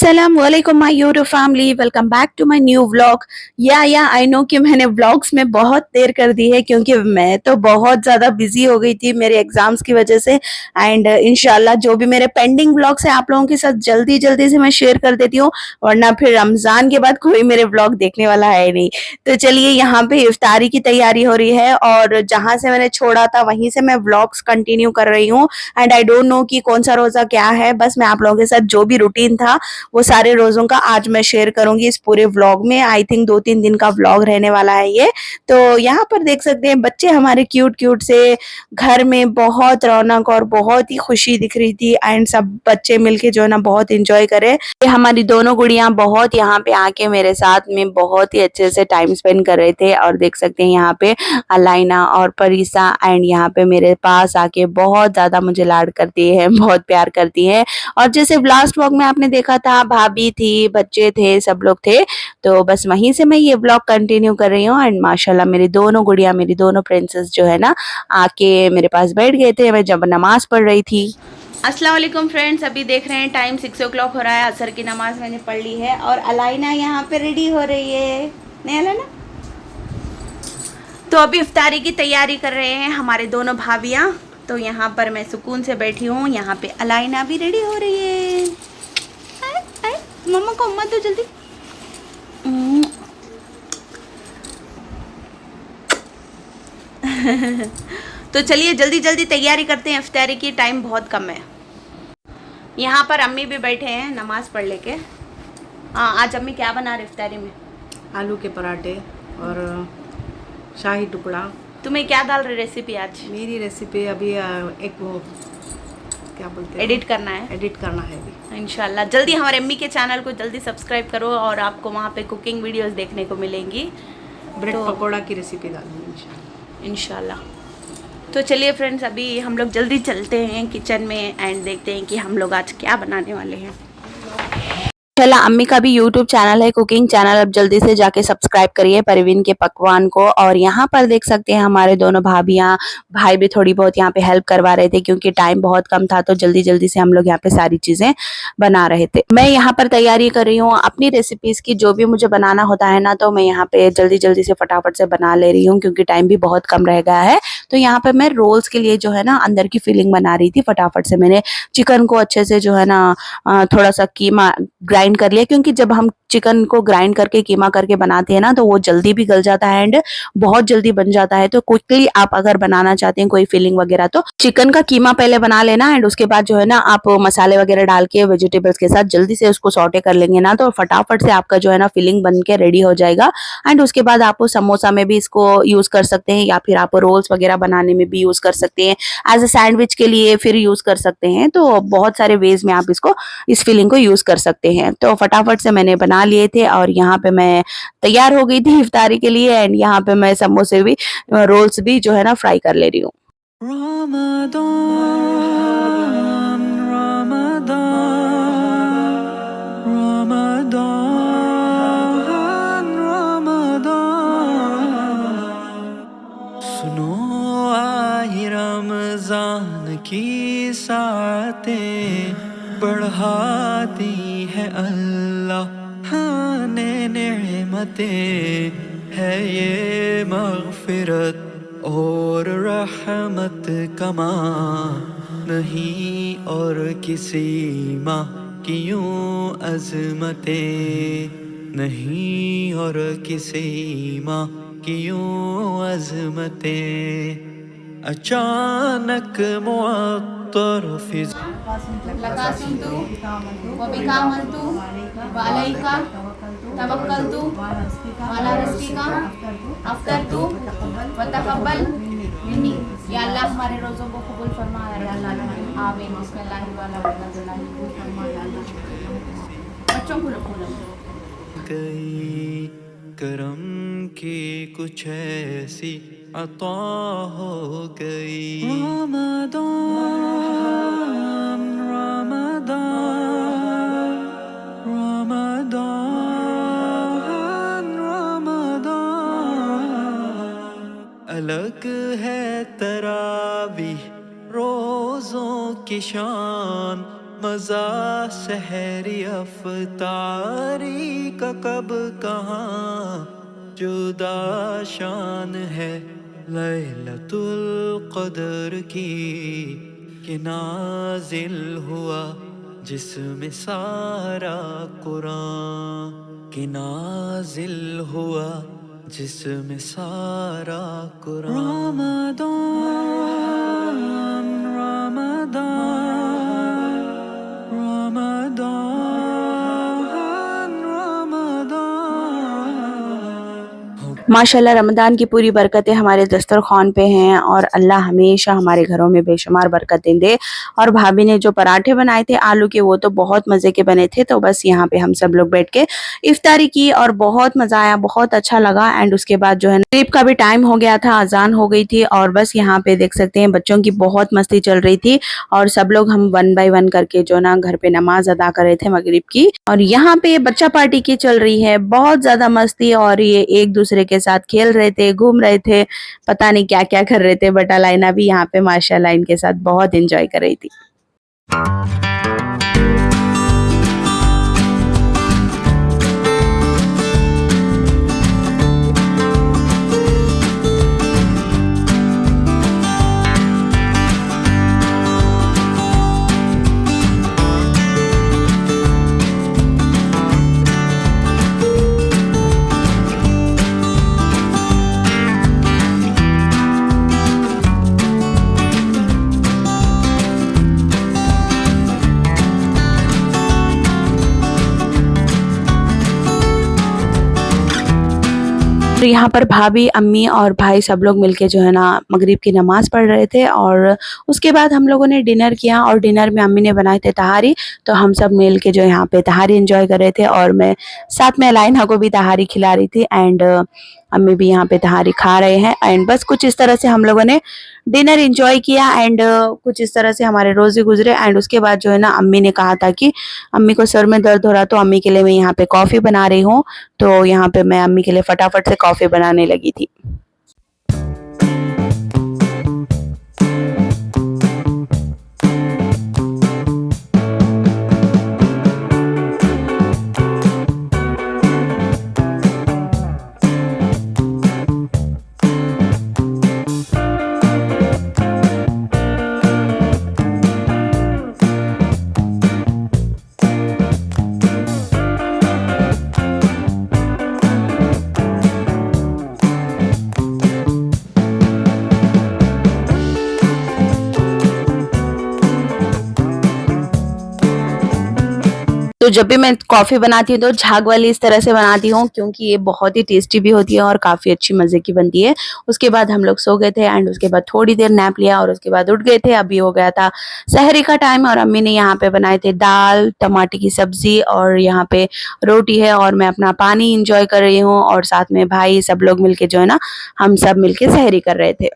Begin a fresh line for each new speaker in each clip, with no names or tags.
अस्सलामुअलैकुम my YouTube family, welcome back to my new vlog. Yeah I no कि मैंने vlogs में बहुत देर कर दी है क्योंकि मैं तो बहुत ज़्यादा बिजी हो गई थी मेरे एग्जाम्स की वजह से। एंड इंशाल्लाह जो भी मेरे पेंडिंग व्लॉग्स हैं आप लोगों के साथ जल्दी जल्दी से मैं शेयर कर देती हूँ, वरना फिर रमज़ान के बाद कोई मेरे व्लॉग देखने वाला है नहीं। तो चलिए, यहाँ पे इफ्तारी की तैयारी हो रही है और जहाँ से मैंने छोड़ा था वहीं से मैं व्लॉग्स कंटिन्यू कर रही हूँ। एंड आई डोंट नो कि कौन सा रोज़ा क्या है, बस मैं आप लोगों के साथ जो भी रूटीन था वो सारे रोज़ों का आज मैं शेयर करूंगी इस पूरे व्लॉग में। आई थिंक 2-3 दिन का व्लॉग रहने वाला है ये। तो यहाँ पर देख सकते हैं बच्चे हमारे क्यूट क्यूट से, घर में बहुत रौनक और बहुत ही खुशी दिख रही थी। एंड सब बच्चे मिलके जो है ना बहुत इंजॉय करे। ये हमारी दोनों गुड़ियां बहुत यहाँ पे आके मेरे साथ में बहुत ही अच्छे से टाइम स्पेंड कर रहे थे। और देख सकते हैं यहाँ पे अलाइना और परीसा एंड यहाँ पे मेरे पास आके बहुत ज्यादा मुझे लाड करती है, बहुत प्यार करती है। और जैसे लास्ट व्लॉग में आपने देखा था, भाभी थी, बच्चे थे, सब लोग थे। तो बस वहीं से मैं ये व्लॉग कंटिन्यू कर रही हूँ। एंड माशाल्लाह मेरी दोनों गुड़िया, मेरी दोनों प्रिंसेस जो है ना आके मेरे पास बैठ गए थे, मैं जब नमाज पढ़ रही थी। अस्सलाम वालेकुम फ्रेंड्स, अभी देख रहे हैं टाइम 6 o'clock हो रहा है। असर की नमाज मैंने पढ़ ली है और अलाइना यहाँ पे रेडी हो रही है। नहीं अलाइना? तो अभी इफ्तारी की तैयारी कर रहे हैं हमारे दोनों भाभियाँ। तो यहाँ पर मैं सुकून से बैठी हूँ, यहाँ पे अलाइना भी रेडी हो रही है। मम्मा को अम्मा तो जल्दी। तो चलिए जल्दी जल्दी तैयारी करते हैं इफ्तारी की, टाइम बहुत कम है। यहाँ पर अम्मी भी बैठे हैं नमाज पढ़ लेके। हाँ, आज अम्मी क्या बना रहे इफ्तारी में?
आलू के पराठे और शाही टुकड़ा।
तुम्हें क्या डाल रहे रेसिपी आज?
मेरी रेसिपी अभी एक वो क्या बोलते हैं,
एडिट करना है।
एडिट करना है अभी
इंशाल्लाह जल्दी हमारे अम्मी के चैनल को जल्दी सब्सक्राइब करो और आपको वहाँ पे कुकिंग वीडियोस देखने को मिलेंगी।
ब्रेड
तो
पकौड़ा की रेसिपी डालूंगी
इंशाल्लाह। तो चलिए फ्रेंड्स, अभी हम लोग जल्दी चलते हैं किचन में एंड देखते हैं कि हम लोग आज क्या बनाने वाले हैं। चला, अम्मी का भी यूट्यूब चैनल है, कुकिंग चैनल, अब जल्दी से जाके सब्सक्राइब करिए परवीन के पकवान को। और यहाँ पर देख सकते हैं हमारे दोनों भाभियाँ, भाई भी थोड़ी बहुत यहाँ पे हेल्प करवा रहे थे क्योंकि टाइम बहुत कम था। तो जल्दी जल्दी से हम लोग यहाँ पे सारी चीजें बना रहे थे। मैं यहाँ पर तैयारी कर रही हूँ अपनी रेसिपीज की, जो भी मुझे बनाना होता है ना तो मैं यहाँ पे जल्दी जल्दी से फटाफट से बना ले रही हूँ क्योंकि टाइम भी बहुत कम रह गया है। तो यहाँ पे मैं रोल्स के लिए जो है ना अंदर की फिलिंग बना रही थी। फटाफट से मैंने चिकन को अच्छे से जो है ना थोड़ा सा कीमा ग्राइंड कर लिया, क्योंकि जब हम चिकन को ग्राइंड करके कीमा करके बनाते हैं ना तो वो जल्दी भी गल जाता है एंड बहुत जल्दी बन जाता है। तो क्विकली आप अगर बनाना चाहते हैं कोई फिलिंग वगैरह तो चिकन का कीमा पहले बना लेना एंड उसके बाद जो है ना आप मसाले वगैरह डाल के वेजिटेबल्स के साथ जल्दी से उसको सॉटे कर लेंगे ना तो फटाफट से आपका जो है ना फिलिंग बन के रेडी हो जाएगा। एंड उसके बाद आप समोसा में भी इसको यूज कर सकते हैं या फिर आप रोल्स वगैरह बनाने में भी यूज कर सकते हैं, एज ए सैंडविच के लिए फिर यूज कर सकते हैं। तो बहुत सारे वेज में आप इसको इस फिलिंग को यूज कर सकते हैं। तो फटाफट से मैंने बना लिए थे और यहाँ पे मैं तैयार हो गई थी इफ्तारी के लिए। एंड यहाँ पे मैं समोसे भी, रोल्स भी जो है ना फ्राई कर ले रही हूँ।
सुनो आई रमजान की सातें बढ़ाती है अल्लाह ने नेमतें, है ये मग़फ़िरत और रहमत कमा नहीं और किसी माँ की यूं अज़मतें, नहीं और किसी माँ की यूं अज़मतें। अचानक मुअत्तर फिज़
लकासुंतु वबिकामंतु वालैका तवक्कलतु वाला रज़्क़िका अफ़्तरतु वतक़ब्बल मिन्नी। या अल्लाह हमारे रोज़ों को कबूल फरमा, या अल्लाह आमीन। बिस्मिल्लाहिर्रहमानिर्रहीम। बच्चों को
गई करम की कुछ ऐसी अता हो गई। रमदान रमदान रमदान रमदान, अलग है तरावीह रोज़ रोज़ों की शान, मज़ा सहरी अफ्तारी का कब कहाँ जुदा शान है लैलतुल क़द्र की, कि नाज़िल हुआ जिसमें सारा कुरान, कि नाज़िल हुआ जिसमें सारा कुरान। रमदान रमदान रमदान रमदान।
माशाल्लाह रमज़ान की पूरी बरकतें हमारे दस्तरख़्वान पे हैं और अल्लाह हमेशा हमारे घरों में बेशुमार बरकतें दे। और भाभी ने जो पराठे बनाए थे आलू के, वो तो बहुत मज़े के बने थे। तो बस यहाँ पे हम सब लोग बैठ के इफ्तारी की और बहुत मज़ा आया, बहुत अच्छा लगा। एंड उसके बाद जो है मगरिब का भी टाइम हो गया था, अजान हो गई थी और बस यहाँ पे देख सकते हैं बच्चों की बहुत मस्ती चल रही थी। और सब लोग हम 1 बाय 1 करके जो ना घर पे नमाज अदा कर रहे थे मगरिब की। और यहाँ पे बच्चा पार्टी की चल रही है, बहुत ज्यादा मस्ती और ये एक दूसरे के साथ खेल रहे थे, घूम रहे थे, पता नहीं क्या क्या कर रहे थे। बट अलाइना भी यहाँ पे माशाल्लाह इनके साथ बहुत एंजॉय कर रही थी। तो यहाँ पर भाभी, अम्मी और भाई सब लोग मिलके जो है ना मगरिब की नमाज़ पढ़ रहे थे। और उसके बाद हम लोगों ने डिनर किया और डिनर में अम्मी ने बनाए थे तहारी। तो हम सब मिल के जो यहाँ पे तहारी एंजॉय कर रहे थे और मैं साथ में अलाइना को भी तहारी खिला रही थी। एंड अम्मी भी यहाँ पे तहारी खा रहे हैं। एंड बस कुछ इस तरह से हम लोगों ने डिनर एंजॉय किया। एंड कुछ इस तरह से हमारे रोज़े गुजरे। एंड उसके बाद जो है ना अम्मी ने कहा था कि अम्मी को सर में दर्द हो रहा, तो अम्मी के लिए मैं यहाँ पे कॉफ़ी बना रही हूँ। तो यहाँ पे मैं अम्मी के लिए फटाफट से कॉफ़ी बनाने लगी थी। तो जब भी मैं कॉफ़ी बनाती हूँ तो झाग वाली इस तरह से बनाती हूँ, क्योंकि ये बहुत ही टेस्टी भी होती है और काफ़ी अच्छी मज़े की बनती है। उसके बाद हम लोग सो गए थे एंड उसके बाद थोड़ी देर नैप लिया और उसके बाद उठ गए थे। अभी हो गया था सहरी का टाइम और अम्मी ने यहाँ पे बनाए थे दाल, टमाटर की सब्ज़ी और यहाँ पे रोटी है और मैं अपना पानी इंजॉय कर रही हूँ। और साथ में भाई सब लोग मिलके जो है ना हम सब मिलके सहरी कर रहे थे।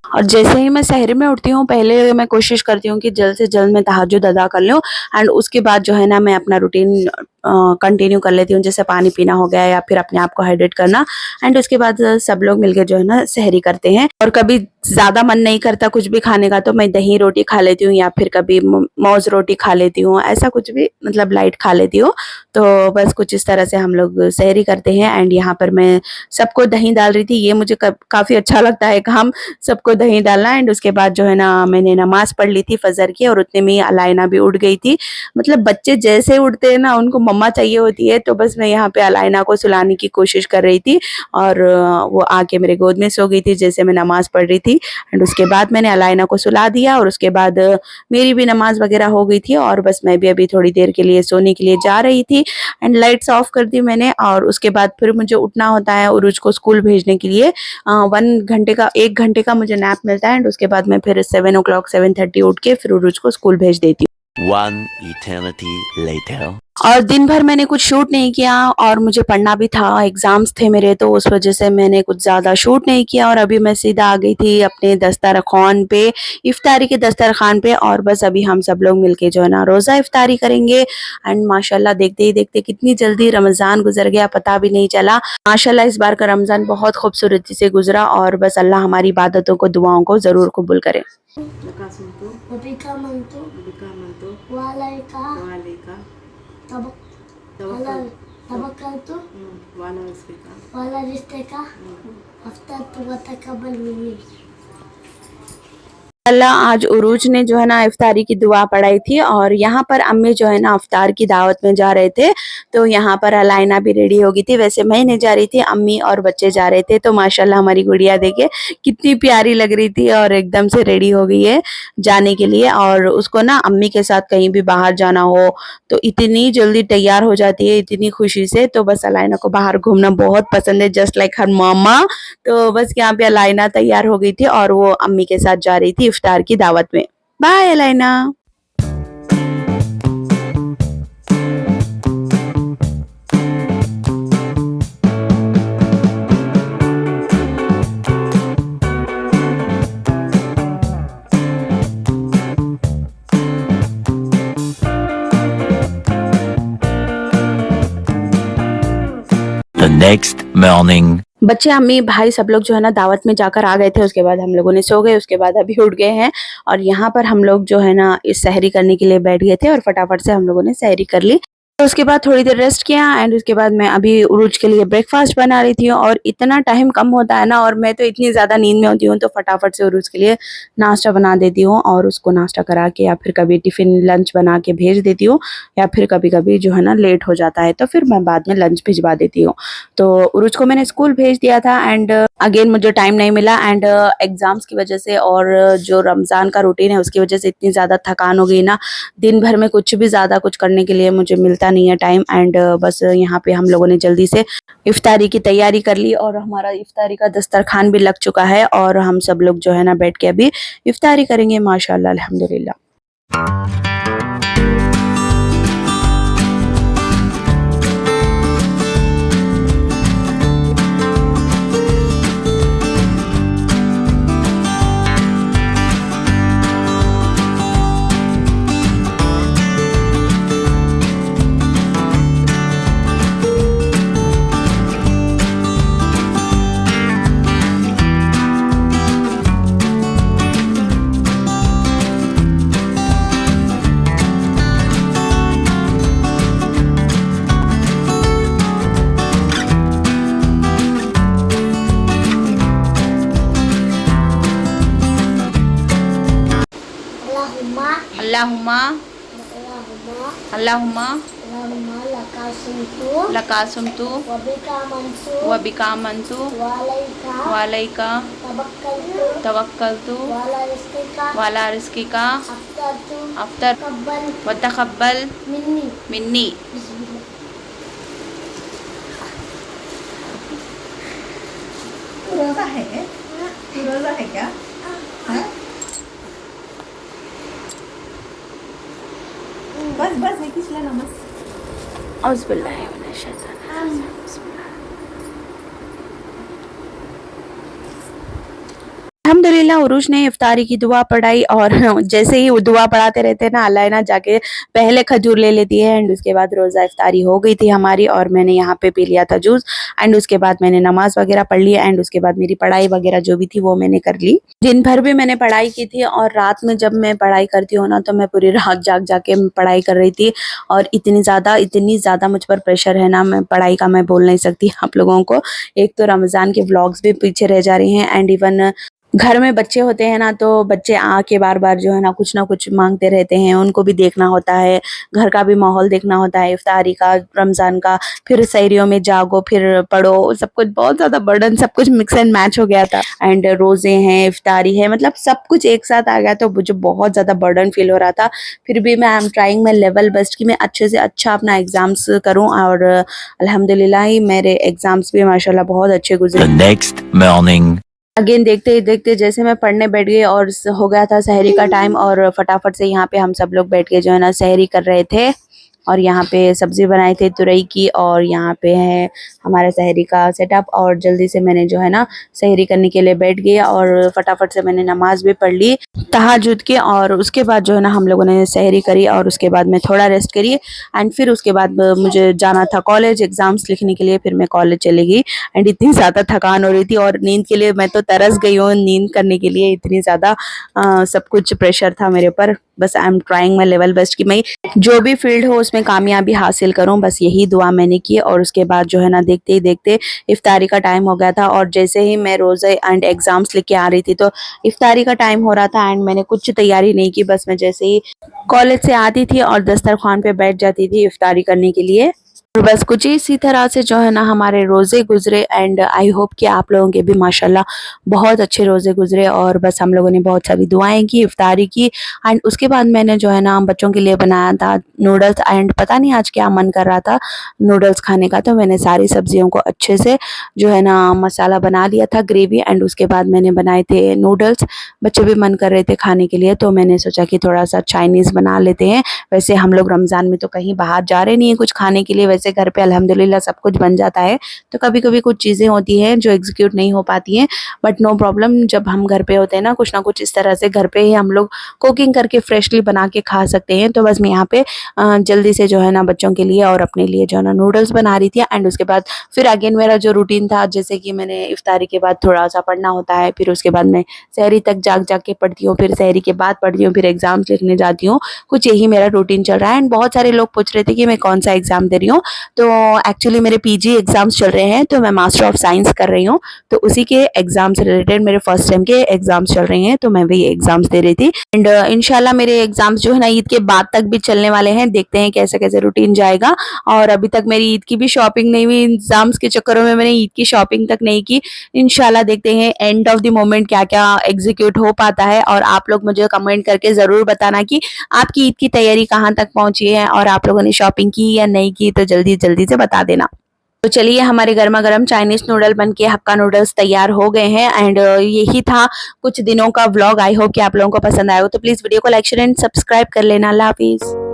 और जैसे ही मैं सहरी में उठती हूँ, पहले मैं कोशिश करती हूँ कि जल्द से जल्द मैं तहज्जुद अदा कर लूँ। एंड उसके बाद जो है ना मैं अपना रूटीन कंटिन्यू कर लेती हूँ, जैसे पानी पीना हो गया या फिर अपने आप को हाइड्रेट करना। एंड उसके बाद सब लोग मिलके जो है ना सहरी करते हैं। और कभी ज़्यादा मन नहीं करता कुछ भी खाने का तो मैं दही रोटी खा लेती हूँ या फिर कभी मौज रोटी खा लेती हूँ, ऐसा कुछ भी मतलब लाइट खा लेती हूँ। तो बस कुछ इस तरह से हम लोग सहरी करते हैं। एंड यहाँ पर मैं सबको दही डाल रही थी, ये मुझे काफ़ी अच्छा लगता है काम, सबको दही डालना। एंड उसके बाद जो है ना मैंने नमाज़ पढ़ ली थी फजर की और उतने में ही अलाइना भी उठ गई थी। मतलब बच्चे जैसे उठते हैं ना उनको मम्मा चाहिए होती है, तो बस मैं यहाँ पे अलाइना को सुलाने की कोशिश कर रही थी और वो आके मेरे गोद में सो गई थी जैसे मैं नमाज़ पढ़ रही थी। एंड उसके बाद मैंने अलाइना को सुला दिया और उसके बाद मेरी भी नमाज़ वगैरह हो गई थी और बस मैं भी अभी थोड़ी देर के लिए सोने के लिए जा रही थी। एंड लाइट्स ऑफ कर दी मैंने और उसके बाद फिर मुझे उठना होता है उरुज को स्कूल भेजने के लिए। 1 घंटे का मुझे नैप मिलता है। एंड उसके बाद मैं फिर 7 o'clock 7:30 उठ के फिर उरुज को स्कूल भेज देती हूँ।
One eternity later.
और दिन भर मैंने कुछ शूट नहीं किया और मुझे पढ़ना भी था, एग्ज़ाम्स थे मेरे, तो उस वज़ह से मैंने कुछ ज़्यादा शूट नहीं किया और अभी मैं सीधा आ गई थी अपने दस्तरख़्वान पे, इफ़्तारी के दस्तरख़्वान पे और बस अभी हम सब लोग मिलके जो है ना रोज़ा इफ़्तारी करेंगे एंड माशाल्लाह देखते ही देखते कितनी जल्दी रमज़ान गुज़र गया पता भी नहीं चला। माशाल्लाह इस बार का रमज़ान बहुत खूबसूरती से गुज़रा और बस अल्लाह हमारी इबादतों को, दुआओं को ज़रूर कबूल करे।
लकासुमतु
Wabika mantu,
बिका मंतु
walaika,
वालेका
tabak,
तवक्कल
tabakaltu,
वाला रिस्किका
wala risteka, aftartu wa taqabbal minni.
अल्लाह आज उरूज ने जो है ना इफ्तारी की दुआ पढ़ाई थी और यहाँ पर अम्मी जो है ना इफ्तार की दावत में जा रहे थे, तो यहाँ पर अलाइना भी रेडी हो गई थी। वैसे मैं नहीं जा रही थी, अम्मी और बच्चे जा रहे थे। तो माशाल्लाह हमारी गुड़िया देखिए कितनी प्यारी लग रही थी और एकदम से रेडी हो गई है जाने के लिए। और उसको ना अम्मी के साथ कहीं भी बाहर जाना हो तो इतनी जल्दी तैयार हो जाती है, इतनी खुशी से। तो बस अलाइना को बाहर घूमना बहुत पसंद है, जस्ट लाइक हर मामा। तो बस यहाँ पे अलाइना तैयार हो गई थी और वो अम्मी के साथ जा रही थी इफ्तार की दावत में। Bye Alaina.
The next morning.
बच्चे, अम्मी, भाई सब लोग जो है ना दावत में जाकर आ गए थे। उसके बाद हम लोगों ने सो गए, उसके बाद अभी उठ गए हैं और यहाँ पर हम लोग जो है ना इस सहरी करने के लिए बैठ गए थे और फटाफट से हम लोगों ने सहरी कर ली। तो उसके बाद थोड़ी देर रेस्ट किया एंड उसके बाद मैं अभी उरूज के लिए ब्रेकफास्ट बना रही थी और इतना टाइम कम होता है ना और मैं तो इतनी ज़्यादा नींद में होती हूँ तो फटाफट से उरूज के लिए नाश्ता बना देती हूँ और उसको नाश्ता करा के या फिर कभी टिफ़िन लंच बना के भेज देती हूँ या फिर कभी कभी जो है ना लेट हो जाता है तो फिर मैं बाद में लंच भिजवा देती हूँ। तो उरूज को मैंने स्कूल भेज दिया था एंड अगेन मुझे टाइम नहीं मिला एंड एग्ज़ाम्स की वजह से और जो रमज़ान का रूटीन है उसकी वजह से इतनी ज़्यादा थकान हो गई ना, दिन भर में कुछ भी ज़्यादा कुछ करने के लिए मुझे मिलता नहीं है टाइम। एंड बस यहाँ पे हम लोगों ने जल्दी से इफ्तारी की तैयारी कर ली और हमारा इफ्तारी का दस्तरखान भी लग चुका है और हम सब लोग जो है ना बैठ के अभी इफ्तारी करेंगे माशाल्लाह अल्हम्दुलिल्लाह।
Allahumma,
अल्लाहुम्मा
Allahumma,
अल्लाहुम्मा
Allahumma
लकासुमतु
wabika mantu,
वबिका मंतु
walaika,
वालैका
tawakkaltu,
तवक्कलतु
wala risteka,
वाला रिस्किका
aftartu,
अफ्तर
taqabbal
वतक़ब्बल
minni.
Minni.
Bismillah.
रोजा है तू रोजा है क्या हाँ? बस बस एक ही चला नमस
औज़ुबिल्लाहि मिनश शैतानिर रजीम। अल्हम्दुलिल्लाह उरूज ने इफ्तारी की दुआ पढ़ाई और जैसे ही वो दुआ पढ़ाते रहते हैं ना अलाइना जाके पहले खजूर ले लेती है एंड उसके बाद रोज़ा इफ्तारी हो गई थी हमारी और मैंने यहाँ पे पी लिया था जूस एंड उसके बाद मैंने नमाज वगैरह पढ़ लिया एंड उसके बाद मेरी पढ़ाई वगैरह जो भी थी वो मैंने कर ली। दिन भर भी मैंने पढ़ाई की थी और रात में जब मैं पढ़ाई करती हूँ ना तो मैं पूरी रात जाग जाके पढ़ाई कर रही थी और इतनी ज़्यादा मुझ पर प्रेशर है ना, मैं पढ़ाई का मैं बोल नहीं सकती आप लोगों को। एक तो रमज़ान के व्लॉग्स भी पीछे रह जा रही हैं एंड इवन घर में बच्चे होते हैं ना तो बच्चे आके बार-बार जो है ना कुछ मांगते रहते हैं, उनको भी देखना होता है, घर का भी माहौल देखना होता है, इफ्तारी का, रमज़ान का, फिर सहरियों में जागो, फिर पढ़ो, सब कुछ बहुत ज़्यादा बर्डन, सब कुछ मिक्स एंड मैच हो गया था एंड रोज़े हैं, इफ्तारी है, मतलब सब कुछ एक साथ आ गया तो मुझे बहुत ज़्यादा बर्डन फील हो रहा था। फिर भी मैं I am trying my level best कि मैं अच्छे से अच्छा अपना एग्ज़ाम्स करूँ और अल्हम्दुलिल्लाह ही मेरे एग्ज़ाम्स भी माशाल्लाह बहुत अच्छे गुज़रे।
The next morning.
अगेन देखते ही देखते जैसे मैं पढ़ने बैठ गई और हो गया था सहरी का टाइम और फटाफट से यहाँ पे हम सब लोग बैठ के जो है ना सहरी कर रहे थे। और यहाँ पे सब्जी बनाई थी तुरई की और यहाँ पे है हमारा सहरी का सेटअप। और जल्दी से मैंने जो है ना सहरी करने के लिए बैठ गई और फटाफट से मैंने नमाज भी पढ़ ली तहज्जुद की। और उसके बाद जो है ना हम लोगों ने सहरी करी और उसके बाद मैं थोड़ा रेस्ट करी एंड फिर उसके बाद मुझे जाना था कॉलेज एग्जाम्स लिखने के लिए। फिर मैं कॉलेज चली गई एंड इतनी ज़्यादा थकान हो रही थी और नींद के लिए मैं तो तरस गई हूँ नींद करने के लिए। इतनी ज़्यादा सब कुछ प्रेशर था मेरे ऊपर। बस I am trying my level best कि मैं जो भी फील्ड हो उसमें कामयाबी हासिल करूं, बस यही दुआ मैंने की। और उसके बाद जो है ना देखते ही देखते इफ्तारी का टाइम हो गया था और जैसे ही मैं रोज़े एंड एग्जाम्स लेके आ रही थी तो इफ्तारी का टाइम हो रहा था एंड मैंने कुछ तैयारी नहीं की। बस मैं जैसे ही कॉलेज से आती थी और दस्तरखान पे बैठ जाती थी इफ्तारी करने के लिए। और बस कुछ इसी तरह से जो है ना हमारे रोज़े गुजरे एंड आई होप कि आप लोगों के भी माशाल्लाह बहुत अच्छे रोज़े गुजरे। और बस हम लोगों ने बहुत सारी दुआएं की इफ्तारी की एंड उसके बाद मैंने जो है ना बच्चों के लिए बनाया था नूडल्स एंड पता नहीं आज क्या मन कर रहा था नूडल्स खाने का। तो मैंने सारी सब्जियों को अच्छे से जो है ना मसाला बना लिया था ग्रेवी एंड उसके बाद मैंने बनाए थे नूडल्स। बच्चे भी मन कर रहे थे खाने के लिए तो मैंने सोचा कि थोड़ा सा चाइनीज़ बना लेते हैं। वैसे हम लोग रमज़ान में तो कहीं बाहर जा रहे नहीं है कुछ खाने के लिए, वैसे घर पे अल्हम्दुलिल्लाह सब कुछ बन जाता है। तो कभी कभी कुछ चीज़ें होती हैं जो एग्जीक्यूट नहीं हो पाती हैं बट नो प्रॉब्लम। जब हम घर पे होते हैं ना कुछ इस तरह से घर पे ही हम लोग कुकिंग करके फ्रेशली बना के खा सकते हैं। तो बस मैं यहाँ पे जल्दी से जो है ना बच्चों के लिए और अपने लिए जो है ना नूडल्स बना रही थी एंड उसके बाद फिर अगेन मेरा जो रूटीन था जैसे कि मैंने इफ्तारी के बाद थोड़ा सा पढ़ना होता है, फिर उसके बाद मैं सहरी तक जाग के पढ़ती हूँ, फिर सहरी के बाद पढ़ती हूँ, फिर एग्जाम्स लिखने जाती हूँ। कुछ यही मेरा रूटीन चल रहा है एंड बहुत सारे लोग पूछ रहे थे कि मैं कौन सा एग्जाम दे रही हूँ। तो एक्चुअली मेरे पीजी एग्जाम्स चल रहे हैं तो मैं मास्टर ऑफ साइंस कर रही हूँ तो उसी के एग्जाम से रिलेटेड मेरे फर्स्ट टाइम के एग्जाम्स चल रहे हैं तो मैं वही एग्जाम्स दे रही थी। एंड इंशाल्लाह मेरे एग्जाम्स जो है ना ईद के बाद तक भी चलने वाले हैं। देखते हैं कैसे कैसे रूटीन जाएगा। और अभी तक मेरी ईद की भी शॉपिंग नहीं हुई, एग्जाम्स के चक्करों में मैंने ईद की शॉपिंग तक नहीं की। इंशाल्लाह देखते हैं एंड ऑफ द मोमेंट क्या क्या एग्जीक्यूट हो पाता है। और आप लोग मुझे कमेंट करके ज़रूर बताना कि आपकी ईद की तैयारी कहाँ तक पहुंची है और आप लोगों ने शॉपिंग की या नहीं की, तो जल्दी जल्दी से बता देना। तो चलिए हमारे गर्मा गर्म चाइनीज नूडल बनके हक्का नूडल्स तैयार हो गए हैं एंड यही था कुछ दिनों का व्लॉग। आई होप कि आप लोगों को पसंद आएगा। तो प्लीज़ वीडियो को लाइक शेयर एंड सब्सक्राइब कर लेना। अल्लाह हाफिज़।